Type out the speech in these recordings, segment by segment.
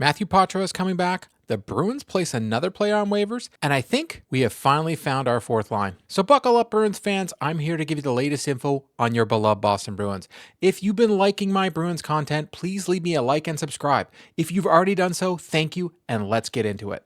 Matthew Poitras is coming back. The Bruins place another player on waivers, and I think we have finally found our fourth line. So buckle up, Bruins fans. I'm here to give you the latest info on your beloved Boston Bruins. If you've been liking my Bruins content, please leave me a like and subscribe. If you've already done so, thank you, and let's get into it.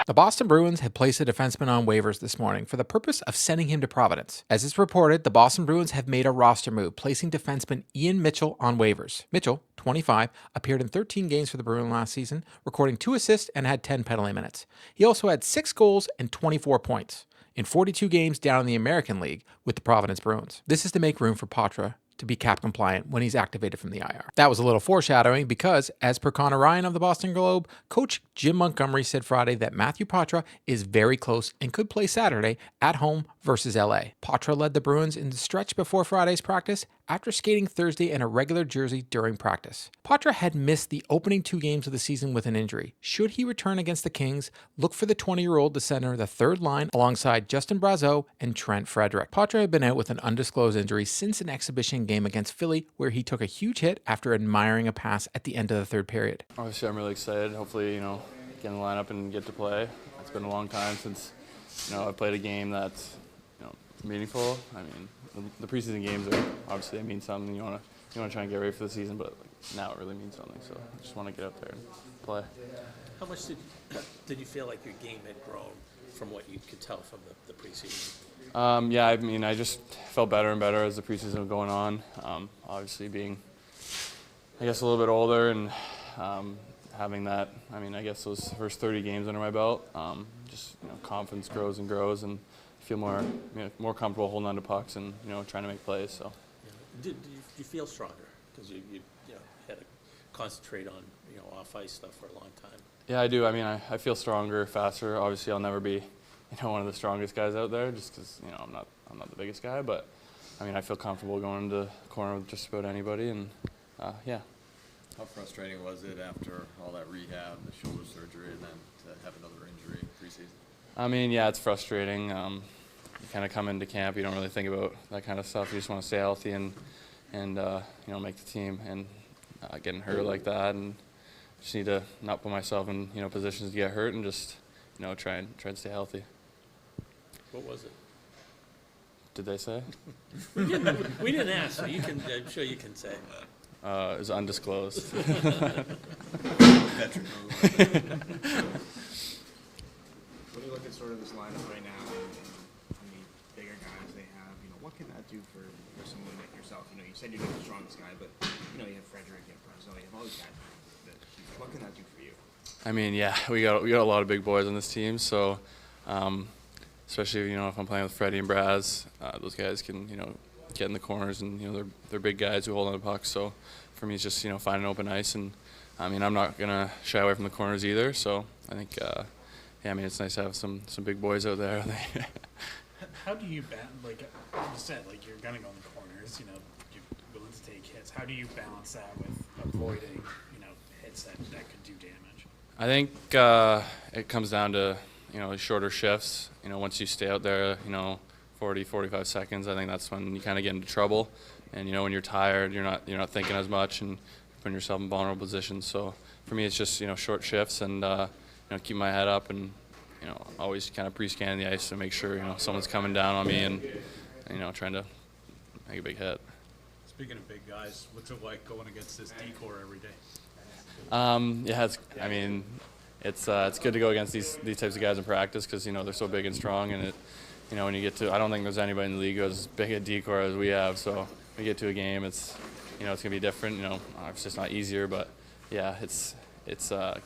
The Boston Bruins had placed a defenseman on waivers this morning for the purpose of sending him to Providence. As it's reported, the Boston Bruins have made a roster move, placing defenseman Ian Mitchel on waivers. Mitchell, 25, appeared in 13 games for the Bruins last season, recording 2 assists and had 10 penalty minutes. He also had 6 goals and 24 points in 42 games down in the American League with the Providence Bruins. This is to make room for Poitras to be cap compliant when he's activated from the IR. That was a little foreshadowing because, as per Connor Ryan of the Boston Globe, coach Jim Mongomery said Friday that Matthew Poitras is very close and could play Saturday at home versus LA. Poitras led the Bruins in the stretch before Friday's practice after skating Thursday in a regular jersey during practice. Poitras had missed the opening 2 games of the season with an injury. Should he return against the Kings, look for the 20-year-old to center the third line alongside Justin Brazeau and Trent Frederick. Poitras had been out with an undisclosed injury since an exhibition game against Philly where he took a huge hit after admiring a pass at the end of the third period. Obviously, I'm really excited. Hopefully, get in the lineup and get to play. It's been a long time since, I've played a game that's, meaningful. I mean, the preseason games are obviously they mean something. You want to try and get ready for the season, but now it really means something. So I just want to get out there and play. How much did you feel like your game had grown from what you could tell from the preseason? Yeah, I mean, I just felt better and better as the preseason was going on. Obviously, being, I guess, a little bit older and having that, I guess those first 30 games under my belt, just confidence grows and grows, and feel more comfortable holding on to pucks and trying to make plays. So, Did you feel stronger because you had to concentrate on off ice stuff for a long time? Yeah, I do. I mean, I feel stronger, faster. Obviously, I'll never be one of the strongest guys out there just because I'm not the biggest guy. But I feel comfortable going into the corner with just about anybody, and yeah. How frustrating was it after all that rehab, the shoulder surgery, and then to have another injury preseason? Yeah, it's frustrating. You kind of come into camp, you don't really think about that kind of stuff. You just want to stay healthy and make the team. And getting hurt like that, and just need to not put myself in positions to get hurt, and just try and stay healthy. What was it? Did they say? We didn't ask, so I'm sure you can say. It was undisclosed. Veteran move. When you look at sort of this lineup right now and how many bigger guys they have, what can that do for someone like yourself? You said you're not the strongest guy, but you have Frederick, you have Brazeau, you have all these guys. What can that do for you? Yeah, we got a lot of big boys on this team, so especially if I'm playing with Freddie and Braz, those guys can get in the corners, and they're big guys who hold on to pucks. So for me, it's just finding open ice, and I'm not gonna shy away from the corners either. So I think it's nice to have some big boys out there. How do you like you said, like you're gonna go in the corners, you're willing to take hits. How do you balance that with avoiding hits that could do damage? I think it comes down to shorter shifts. Once you stay out there 40, 45 seconds, I think that's when you kind of get into trouble. And when you're tired, you're not thinking as much and putting yourself in vulnerable positions. So for me, it's just short shifts and keep my head up and always kind of pre-scan the ice to make sure someone's coming down on me and trying to make a big hit. Speaking of big guys, what's it like going against this D-core every day? Yeah, it's good to go against these types of guys in practice because they're so big and strong, and when you get to, I don't think there's anybody in the league who's as big a D-core as we have. So when we get to a game, it's it's gonna be different. It's just not easier, but yeah, it's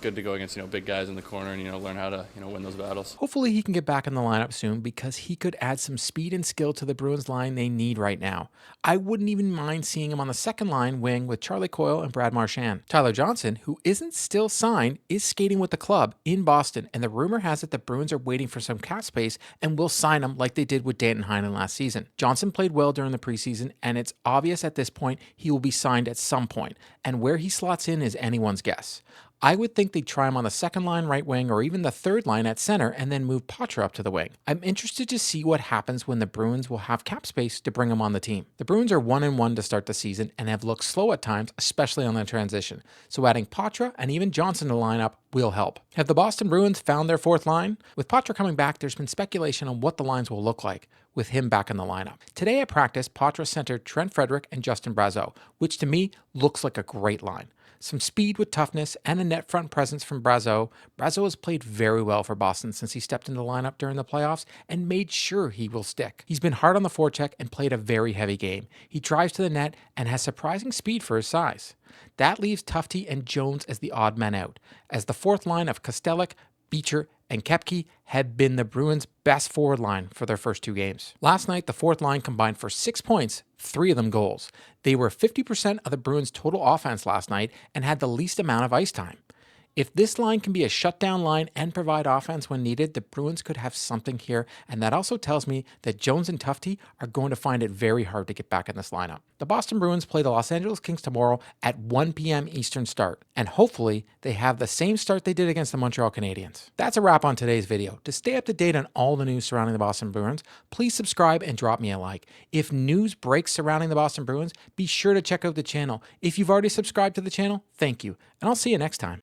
good to go against big guys in the corner and learn how to win those battles. Hopefully he can get back in the lineup soon because he could add some speed and skill to the Bruins line they need right now. I wouldn't even mind seeing him on the second line wing with Charlie Coyle and Brad Marchand. Tyler Johnson, who isn't still signed, is skating with the club in Boston, and the rumor has it the Bruins are waiting for some cap space and will sign him like they did with Danton Heinen last season. Johnson played well during the preseason, and it's obvious at this point he will be signed at some point, and where he slots in is anyone's guess. I would think they'd try him on the second line right wing or even the third line at center and then move Poitras up to the wing. I'm interested to see what happens when the Bruins will have cap space to bring him on the team. The Bruins are 1-1 to start the season and have looked slow at times, especially on the transition. So adding Poitras and even Johnson to the lineup will help. Have the Boston Bruins found their fourth line? With Poitras coming back, there's been speculation on what the lines will look like with him back in the lineup. Today at practice, Poitras centered Trent Frederic and Justin Brazeau, which to me looks like a great line. Some speed with toughness and a net front presence from Brazeau. Brazeau has played very well for Boston since he stepped into the lineup during the playoffs and made sure he will stick. He's been hard on the forecheck and played a very heavy game. He drives to the net and has surprising speed for his size. That leaves Tufte and Jones as the odd men out, as the fourth line of Kastelic, Beecher, and Koepke had been the Bruins' best forward line for their first 2 games. Last night, the fourth line combined for 6 points, 3 of them goals. They were 50% of the Bruins' total offense last night and had the least amount of ice time. If this line can be a shutdown line and provide offense when needed, the Bruins could have something here, and that also tells me that Jones and Tufte are going to find it very hard to get back in this lineup. The Boston Bruins play the Los Angeles Kings tomorrow at 1 p.m. Eastern start, and hopefully they have the same start they did against the Montreal Canadiens. That's a wrap on today's video. To stay up to date on all the news surrounding the Boston Bruins, please subscribe and drop me a like. If news breaks surrounding the Boston Bruins, be sure to check out the channel. If you've already subscribed to the channel, thank you, and I'll see you next time.